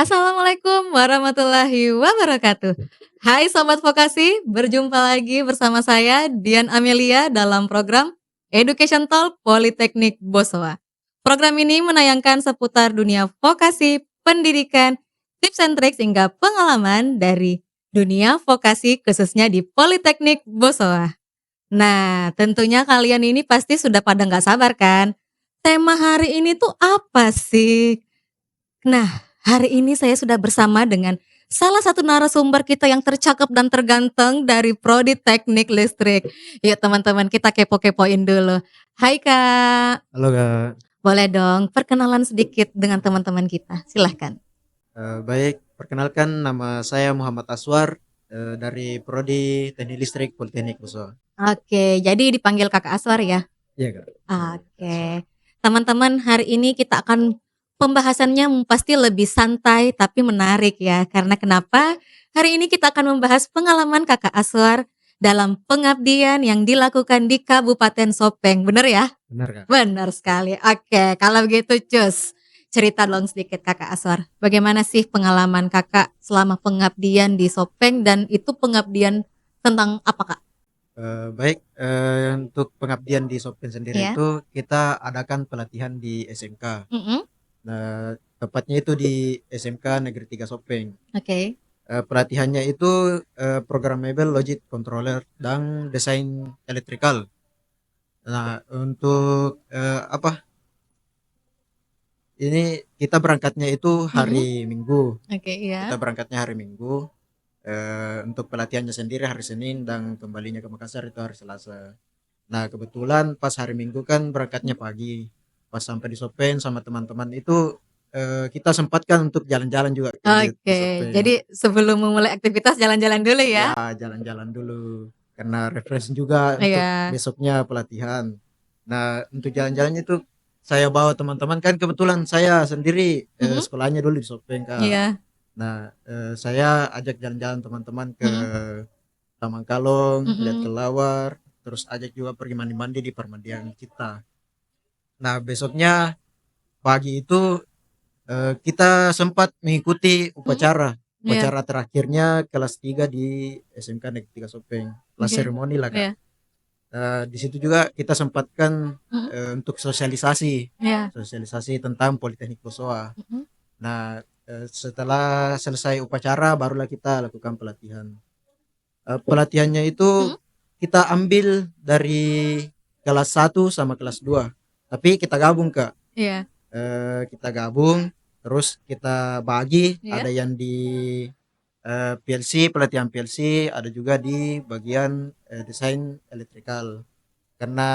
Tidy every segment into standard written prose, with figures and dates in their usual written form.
Assalamualaikum warahmatullahi wabarakatuh. Hai Sobat Vokasi, berjumpa lagi bersama saya Dian Amelia dalam program Education Talk Politeknik Bosowa. Program ini menayangkan seputar dunia vokasi, pendidikan, tips and tricks hingga pengalaman dari dunia vokasi khususnya di Politeknik Bosowa. Nah, tentunya kalian ini pasti sudah pada nggak sabar kan? Tema hari ini tuh apa sih? Nah, hari ini saya sudah bersama dengan salah satu narasumber kita yang tercakap dan terganteng dari Prodi Teknik Listrik. Yuk teman-teman, kita kepo-kepoin dulu. Hai Kak, Halo Kak. boleh dong perkenalan sedikit dengan teman-teman kita, silahkan. Baik, perkenalkan nama saya Muhammad Aswar dari Prodi Teknik Listrik Politeknik Boso. Oke, jadi dipanggil Kakak Aswar ya? Iya Kak. Oke, teman-teman, hari ini kita akan pembahasannya pasti lebih santai tapi menarik ya. Karena kenapa? Hari ini kita akan membahas pengalaman Kakak Aswar dalam pengabdian yang dilakukan di Kabupaten Sopeng. Bener ya? Benar Kak. Benar sekali. Oke, kalau begitu cus. Cerita dong sedikit Kakak Aswar. Bagaimana sih pengalaman Kakak selama pengabdian di Sopeng dan itu pengabdian tentang apa Kak? Baik, untuk pengabdian di Sopin sendiri Ya. itu kita adakan pelatihan di SMK. Mm-mm. Nah, tepatnya itu di SMK Negeri 3 Sopeng. Oke. Pelatihannya itu programmable logic controller dan desain electrical. Nah, untuk ini kita berangkatnya itu hari Minggu. Oke, iya. Kita berangkatnya hari Minggu. Untuk pelatihannya sendiri hari Senin dan kembalinya ke Makassar itu hari Selasa. Nah, kebetulan pas hari Minggu kan berangkatnya pagi. Pas sampai di Sopeng sama teman-teman itu kita sempatkan untuk jalan-jalan juga di Oke, Sopeng. jadi sebelum memulai aktivitas jalan-jalan dulu ya? Ya, jalan-jalan dulu karena refreshing juga untuk Iya. besoknya pelatihan. Nah, untuk jalan-jalannya itu saya bawa teman-teman, kan kebetulan saya sendiri Mhm. sekolahnya dulu di Sopeng Kak. Iya. Nah, saya ajak jalan-jalan teman-teman ke Mhm. Taman Kalong, lihat Mhm. kelawar, terus ajak juga pergi mandi-mandi di Permandian Cipta. Nah, besoknya pagi itu kita sempat mengikuti Mhm. upacara Iya. upacara terakhirnya kelas 3 di SMK Negeri 3 Sopeng, kelas Oke. seremoni lah Kak. Iya. Di situ juga kita sempatkan Mhm. untuk sosialisasi Iya. tentang Politeknik Bosowa. Mhm. Nah, setelah selesai upacara barulah kita lakukan pelatihan. Pelatihannya itu Mhm. kita ambil dari kelas 1 sama kelas 2. Tapi kita gabung Kak. Iya. Kita gabung terus kita bagi, Iya. ada yang di PLC, pelatihan PLC, ada juga di bagian desain elektrikal. Karena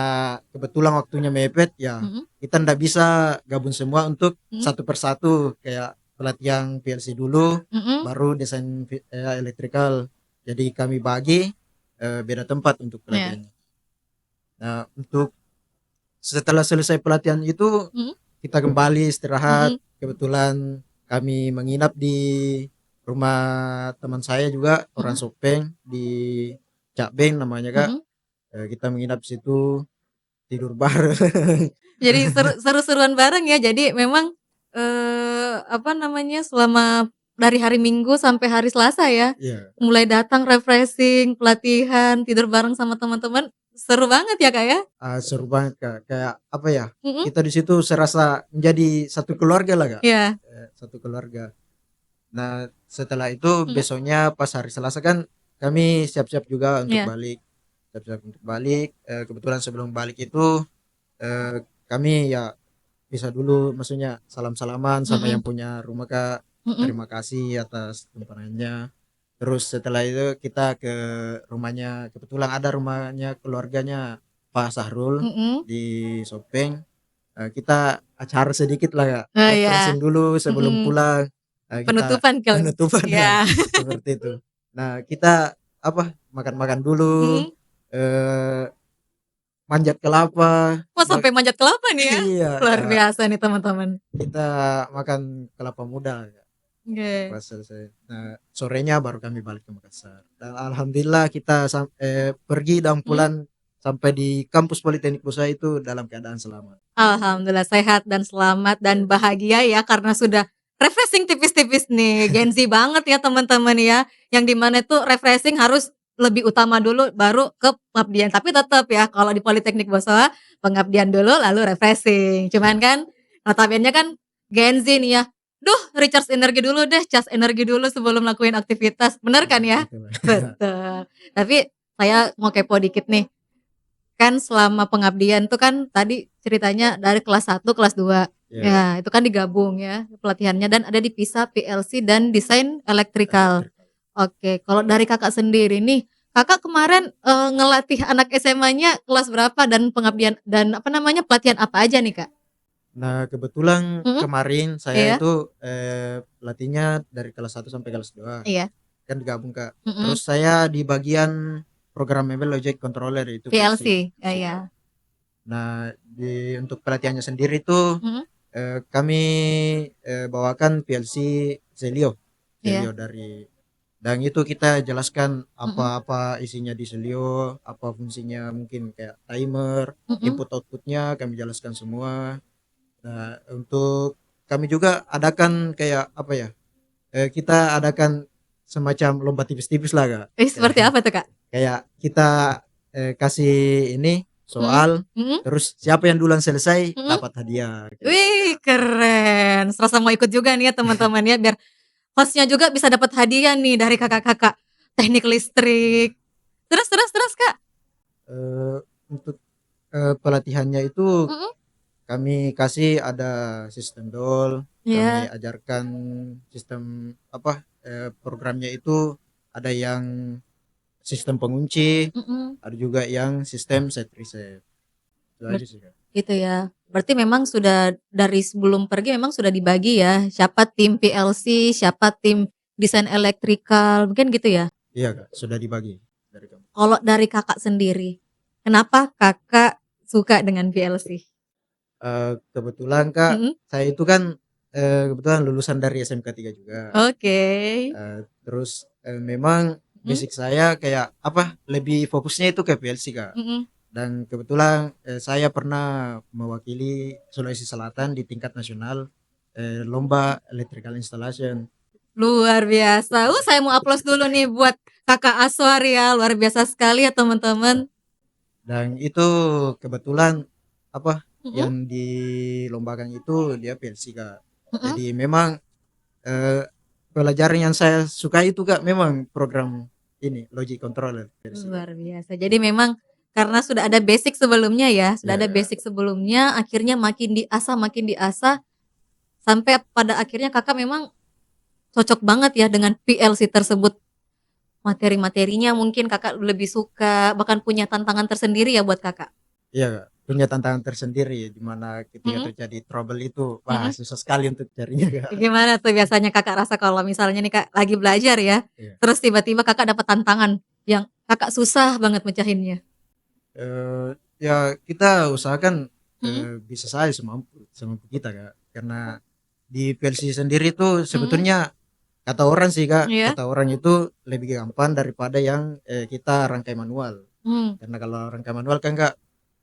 kebetulan waktunya mepet ya, Mhm. kita ndak bisa gabung semua untuk Mhm. satu persatu, kayak pelatihan PLC dulu Mhm. baru desain elektrikal. Jadi kami bagi beda tempat untuk Iya. pelatihannya. Nah, untuk setelah selesai pelatihan itu Mhm. kita kembali istirahat. Mhm. Kebetulan kami menginap di rumah teman saya juga orang Mhm. Sopeng di Cak Beng namanya Kak. Mhm. Kita menginap situ, tidur bareng. Jadi seru-seruan bareng ya. Jadi memang apa namanya, selama dari hari Minggu sampai hari Selasa ya. Iya, Mulai datang refreshing, pelatihan, tidur bareng sama teman-teman. Seru banget ya, Kak, ya? seru banget Kak. Kayak apa ya? Mhm. Kita di situ serasa menjadi satu keluarga lah Kak. Iya. Satu keluarga. Nah, setelah itu Mhm. besoknya pas hari Selasa kan kami siap-siap juga untuk Iya. balik. Siap-siap untuk balik. Kebetulan sebelum balik itu kami ya bisa dulu maksudnya salam-salaman sama yang Mhm. punya rumah Kak. Mhm. Terima kasih atas tempayannya. Terus setelah itu kita ke rumahnya, kebetulan ada rumahnya keluarganya Pak Sahrul Mhm. di Sopeng. Kita acara sedikit lah Kak, Oh, iya. refreshing dulu sebelum Mhm. pulang. Kita Penutupan kali. penutupan Iya. seperti itu. Nah, kita makan-makan dulu, Mhm. eh, manjat kelapa. Wah, sampai manjat kelapa nih ya? Iya Luar Kak, biasa nih teman-teman. kita makan kelapa muda Kak, Oke. pas selesai. Nah, sorenya baru kami balik ke Makassar. Dan alhamdulillah kita pergi dan Mhm. pulang sampai di kampus Politeknik Bosa itu dalam keadaan selamat. Alhamdulillah sehat dan selamat dan bahagia ya karena sudah refreshing tipis-tipis nih, Gen Z banget ya teman-teman ya, yang di mana tuh refreshing harus lebih utama dulu baru ke pengabdian. Tapi tetap ya kalau di Politeknik Boswa pengabdian dulu lalu refreshing. Cuman kan notabene kan Gen Z nih ya, duh recharge energi dulu deh, cas energi dulu sebelum lakuin aktivitas. Bener kan ya? Gitu lah. Betul. Tapi saya mau kepo dikit nih. Kan selama pengabdian tuh kan tadi ceritanya dari kelas 1, kelas 2. Ya, Ya, itu kan digabung ya pelatihannya dan ada dipisah PLC dan desain elektrikal. elektrik. Oke, kalau dari Kakak sendiri nih, Kakak kemarin, ngelatih anak SMA-nya kelas berapa dan pengabdian dan apa namanya, pelatihan apa aja nih, Kak? Nah, kebetulan Mhm, kemarin saya iya itu latihnya dari kelas 1 sampai kelas 2 iya, kan digabung Kak. mhm, Terus saya di bagian Programmable Logic Controller itu PLC. PLC, Iya. iya, Nah, untuk pelatihannya sendiri tuh mhm, kami bawakan PLC Zelio, iya, Zelio dari dan itu kita jelaskan mhm, apa-apa isinya di Zelio, apa fungsinya mungkin kayak timer, mhm. input outputnya kami jelaskan semua. Nah, untuk kami juga adakan kayak apa ya? Kita adakan semacam lomba tipis-tipis lah Kak. Seperti apa tuh, Kak? Kayak kita kasih ini Mhm, soal, mhm, terus siapa yang duluan selesai mhm. dapat hadiah kayak gitu Kak. Wih, keren. Serasa mau ikut juga nih ya teman-teman ya, biar hostnya juga bisa dapat hadiah nih dari kakak-kakak teknik listrik. Terus terus terus, Kak? Eh, untuk pelatihannya itu Mhm, kami kasih ada sistem DOL, kami iya, ajarkan sistem apa programnya itu ada yang sistem pengunci, mhm. ada juga yang sistem set reset. Itu Ber aja sih Kak. gitu ya. Berarti memang sudah dari sebelum pergi memang sudah dibagi ya, siapa tim PLC, siapa tim desain elektrikal, mungkin gitu ya? Iya Kak, sudah dibagi dari kamu. Kalau dari Kakak sendiri, kenapa Kakak suka dengan PLC? Kebetulan Kak, Mhm, saya itu kan kebetulan lulusan dari SMK 3 juga. oke. Terus memang Mhm, basic saya kayak apa lebih fokusnya itu ke PLC Kak. mhm. Dan kebetulan saya pernah mewakili Sulawesi Selatan di tingkat nasional lomba electrical installation. Luar biasa. Saya mau aplaus dulu nih buat Kakak Aswar ya, luar biasa sekali ya teman-teman. Dan itu kebetulan apa Mhm, yang dilombakan itu dia PLC Kak. mhm. Jadi memang eh, pelajaran yang saya suka itu Kak memang program ini logic controller PLC Kak. Luar biasa. Jadi memang karena sudah ada basic sebelumnya ya, sudah Iya ada Kak. basic sebelumnya, akhirnya makin diasah, sampai pada akhirnya Kakak memang cocok banget ya dengan PLC tersebut. Materi-materinya mungkin Kakak lebih suka, bahkan punya tantangan tersendiri ya buat Kakak? Iya Kak. Punya tantangan tersendiri di mana ketika Mhm, terjadi trouble itu wah mhm. susah sekali untuk carinya Kak. Gimana tuh biasanya Kakak rasa kalau misalnya nih Kak, lagi belajar ya, Iya. terus tiba-tiba Kakak dapat tantangan yang Kakak susah banget mecahinnya? Ya kita usahakan Mhm, bisa saja semampu semampu kita Kak. Karena di PLC sendiri itu mhm, sebetulnya kata orang sih Kak, iya, kata orang itu lebih gampang daripada yang kita rangkai manual. mmm, Karena kalau rangkai manual kan Kak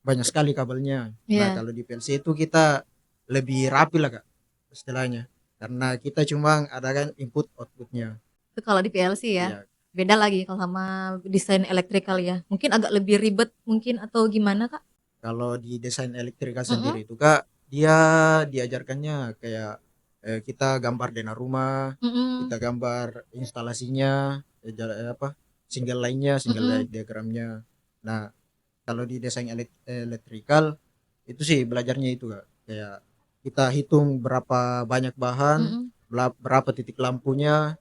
banyak sekali kabelnya. Nah, iya, kalau di PLC itu kita lebih rapi lah Kak istilahnya. Karena kita cuma ada kan input outputnya. itu kalau di PLC ya. Iya, Beda lagi kalau sama desain elektrikal ya, mungkin agak lebih ribet mungkin atau gimana Kak? kalau di desain elektrika Mhm, sendiri itu Kak, dia diajarkannya kayak kita gambar denah rumah, mhm, kita gambar instalasinya, apa single line-nya, single mhm, line diagramnya. Nah, kalau di desain elektrikal itu sih belajarnya itu Kak, kayak kita hitung berapa banyak bahan, mhm, berapa titik lampunya,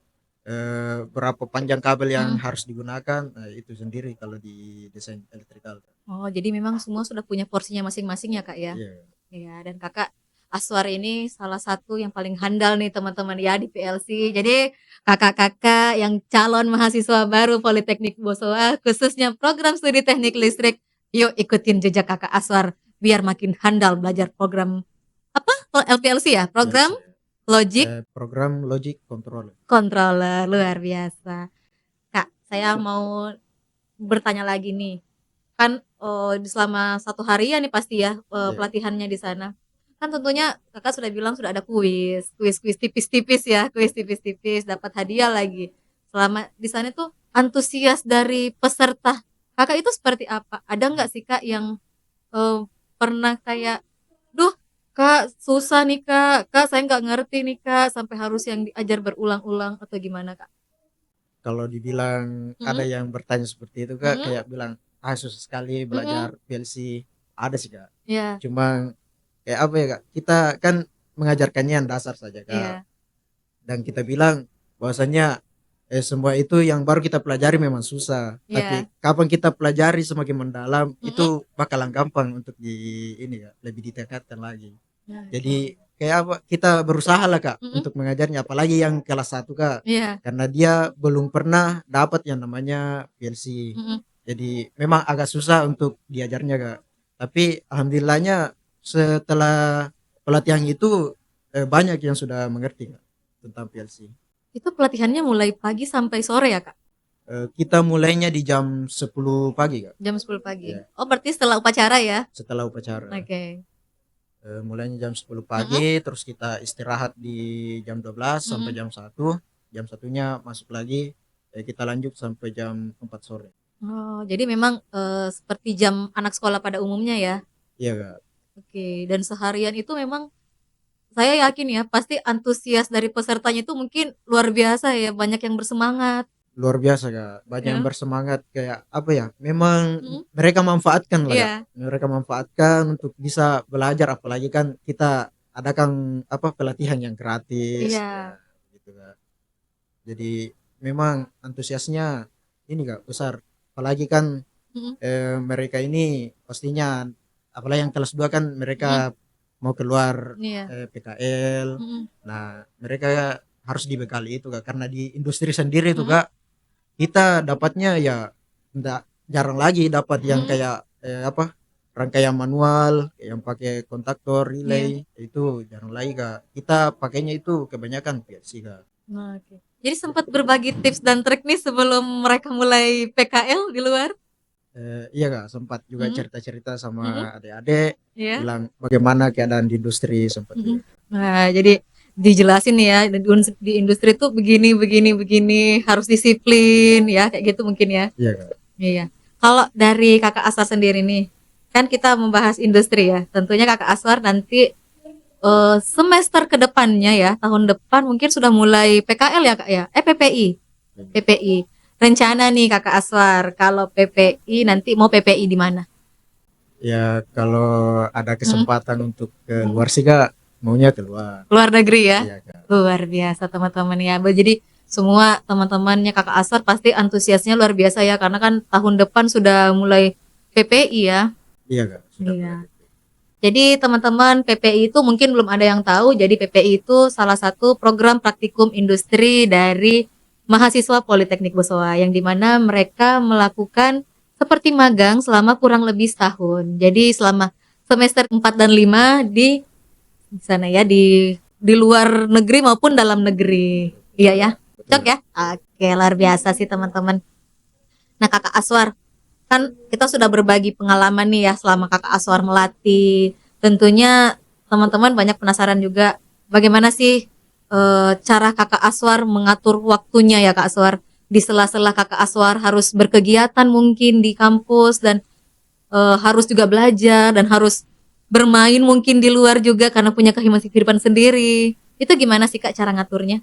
berapa panjang kabel yang mhm. harus digunakan. Nah, itu sendiri kalau di desain elektrikal. Oh, jadi memang semua sudah punya porsinya masing-masing ya Kak ya? Iya. Iya, dan Kakak Aswar ini salah satu yang paling handal nih teman-teman ya di PLC. Jadi kakak-kakak yang calon mahasiswa baru Politeknik Boswa, khususnya program studi teknik listrik, yuk ikutin jejak Kakak Aswar biar makin handal belajar program apa? LPLC ya? Program PLC. Logic Program Logic Controller. Controller, luar biasa. Kak, saya mau bertanya lagi nih. Kan selama 1 harian nih pasti ya Iya. pelatihannya di sana. Kan tentunya Kakak sudah bilang sudah ada kuis tipis-tipis ya, kuis tipis-tipis, dapat hadiah lagi. Selama di sana tuh antusias dari peserta Kakak itu seperti apa? Ada nggak sih Kak yang pernah kayak, "Duh, Kak, susah nih Kak, Kak saya nggak ngerti nih Kak," sampai harus yang diajar berulang-ulang atau gimana Kak? Kalau dibilang ada Mhm, yang bertanya seperti itu Kak, mhm, kayak bilang, "Ah, susah sekali mhm, belajar PLC." Ada sih Kak. iya, Cuma kayak apa ya Kak, kita kan mengajarkannya yang dasar saja Kak. iya, Dan kita bilang bahwasanya semua itu yang baru kita pelajari memang susah. Tapi iya, kapan kita pelajari semakin mendalam mhm, itu bakalan gampang untuk ini ya, lebih ditingkatkan lagi. nah, oke, Jadi kayak apa, kita berusaha lah Kak mhm, untuk mengajarnya, apalagi yang kelas satu Kak. iya, Karena dia belum pernah dapat yang namanya PLC. mhm. Jadi memang agak susah untuk diajarnya Kak. Tapi alhamdulillahnya setelah pelatihan itu banyak yang sudah mengerti Kak tentang PLC. Itu pelatihannya mulai pagi sampai sore ya Kak? Kita mulainya di jam 10 pagi Kak. Jam 10 pagi? Ya, Oh berarti setelah upacara ya? setelah upacara. Oke, Mulainya jam 10 mhm, pagi, terus kita istirahat di jam 12 sampai mhm. jam 1. Jam satunya masuk lagi, kita lanjut sampai jam 4 sore. Oh, jadi memang, seperti jam anak sekolah pada umumnya ya? Iya Kak. Oke, dan seharian itu memang saya yakin ya, pasti antusias dari pesertanya itu mungkin luar biasa ya, banyak yang bersemangat, Luar biasa Kak. Banyak yang ya? bersemangat kayak apa ya? Memang Mhm, mereka manfaatkan lah Kak. iya, Mereka manfaatkan untuk bisa belajar, apalagi kan kita adakan apa pelatihan yang gratis iya, ya gitu Kak. Jadi memang antusiasnya ini Kak besar. Apalagi kan mhm, mereka ini pastinya apalagi yang kelas 2 kan mhm, mereka mau keluar iya, PKL. mhm, Nah, mereka harus dibekali itu Kak karena di industri sendiri tuh mhm, Kak kita dapatnya ya enggak jarang lagi dapat yang mhm, kayak apa rangkaian manual yang pakai kontaktor iya. relay itu jarang lagi Kak. Kita pakainya itu kebanyakan PLC Kak. Nah, oke. Jadi sempat berbagi tips dan trik nih sebelum mereka mulai PKL di luar? Iya Kak, sempat juga Mhm, cerita-cerita sama mhm, adik-adik, iya, bilang bagaimana keadaan di industri sempat mhm. juga. Nah, jadi dijelasin nih ya, di industri tuh begini begini begini, harus disiplin ya, kayak gitu mungkin ya? Iya Kak. Iya. Kalau dari Kakak Aswar sendiri nih, kan kita membahas industri ya. Tentunya Kakak Aswar nanti semester ke depannya ya, tahun depan mungkin sudah mulai PKL ya Kak ya? PPI. PPI. Rencana nih Kakak Aswar, kalau PPI nanti mau PPI di mana? Ya kalau ada Hmm, kesempatan untuk keluar sih Kak, maunya keluar. luar negeri ya? Iya Kak. Luar biasa teman-teman ya. Jadi semua teman-temannya Kakak Aswar pasti antusiasnya luar biasa ya, karena kan tahun depan sudah mulai PPI ya. Iya Kak, sudah mulai. Iya. Jadi teman-teman PPI itu mungkin belum ada yang tahu. Jadi PPI itu salah satu program praktikum industri dari mahasiswa Politeknik Bosowa yang dimana mereka melakukan seperti magang selama kurang lebih setahun. Jadi selama semester 4 dan 5 di sana ya di luar negeri maupun dalam negeri. Iya ya. Cocok Betul. ya? Oke, luar biasa sih teman-teman. Nah, Kakak Aswar, kan kita sudah berbagi pengalaman nih ya selama Kakak Aswar melatih. Tentunya teman-teman banyak penasaran juga bagaimana sih cara Kakak Aswar mengatur waktunya ya Kak Aswar. Di sela-sela Kakak Aswar harus berkegiatan mungkin di kampus dan harus juga belajar dan harus bermain mungkin di luar juga karena punya kehidupan sendiri. Itu gimana sih Kak cara ngaturnya?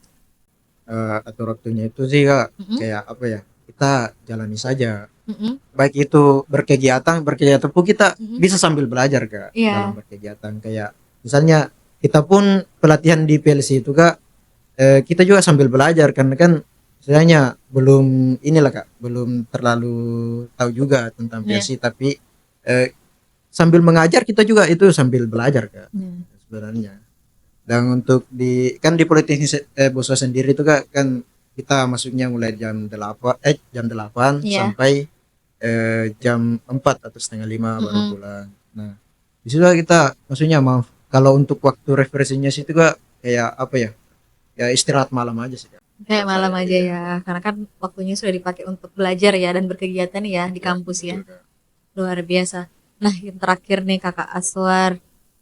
Atur waktunya itu sih Kak, Mm-mm, kayak apa ya? Kita jalani saja. mm-mm, Baik itu berkegiatan pun kita mm-mm. bisa sambil belajar Kak dalam Iya, berkegiatan kayak misalnya kita pun pelatihan di PLC itu Kak, kita juga sambil belajar karena kan sebenarnya belum inilah Kak, belum terlalu tahu juga tentang iya. PLC tapi eh, sambil mengajar kita juga itu sambil belajar Kak Iya. sebenarnya. Dan untuk di Politeknik Boswa sendiri itu Kak kan kita masuknya mulai jam 8 Iya. sampai jam 4 atau setengah 5 baru Mm-mm. pulang. Nah, di situ kita maksudnya maaf kalau untuk waktu refreshingnya situ Kak kayak apa ya? Ya istirahat malam aja sih Kak. Kayak Buat malam saya aja iya. ya, karena kan waktunya sudah dipakai untuk belajar ya dan berkegiatan ya di Ya, kampus ya. betul Kak. Luar biasa. Nah, yang terakhir nih Kakak Aswar.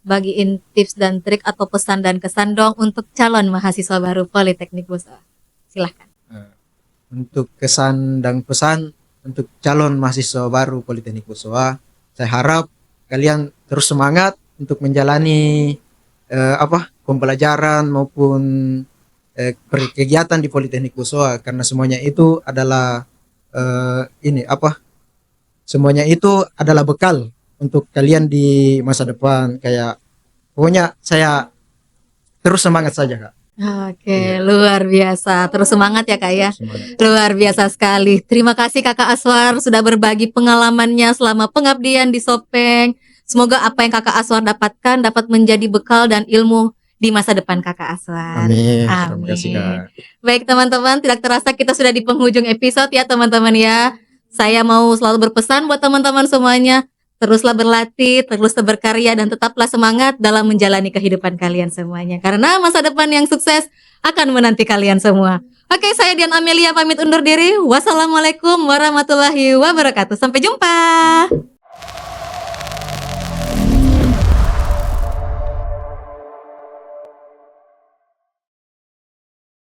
bagiin tips dan trik atau pesan dan kesan dong untuk calon mahasiswa baru Politeknik Bosowa. Silahkan. Untuk kesan dan pesan untuk calon mahasiswa baru Politeknik Bosowa, saya harap kalian terus semangat untuk menjalani pembelajaran maupun kegiatan di Politeknik Bosowa, karena semuanya itu adalah semuanya itu adalah bekal untuk kalian di masa depan. Kayak pokoknya saya terus semangat saja, Kak. Oke, luar biasa. Terus semangat ya Kak ya. Semangat. Luar biasa sekali. Terima kasih Kakak Aswar sudah berbagi pengalamannya selama pengabdian di Sopeng. Semoga apa yang Kakak Aswar dapatkan dapat menjadi bekal dan ilmu di masa depan Kakak Aswar. Amin. Terima kasih, Kak. Baik teman-teman, tidak terasa kita sudah di penghujung episode ya teman-teman ya. Saya mau selalu berpesan buat teman-teman semuanya, teruslah berlatih, teruslah berkarya, dan tetaplah semangat dalam menjalani kehidupan kalian semuanya. Karena masa depan yang sukses akan menanti kalian semua. Oke, saya Dian Amelia pamit undur diri. Wassalamualaikum warahmatullahi wabarakatuh. Sampai jumpa.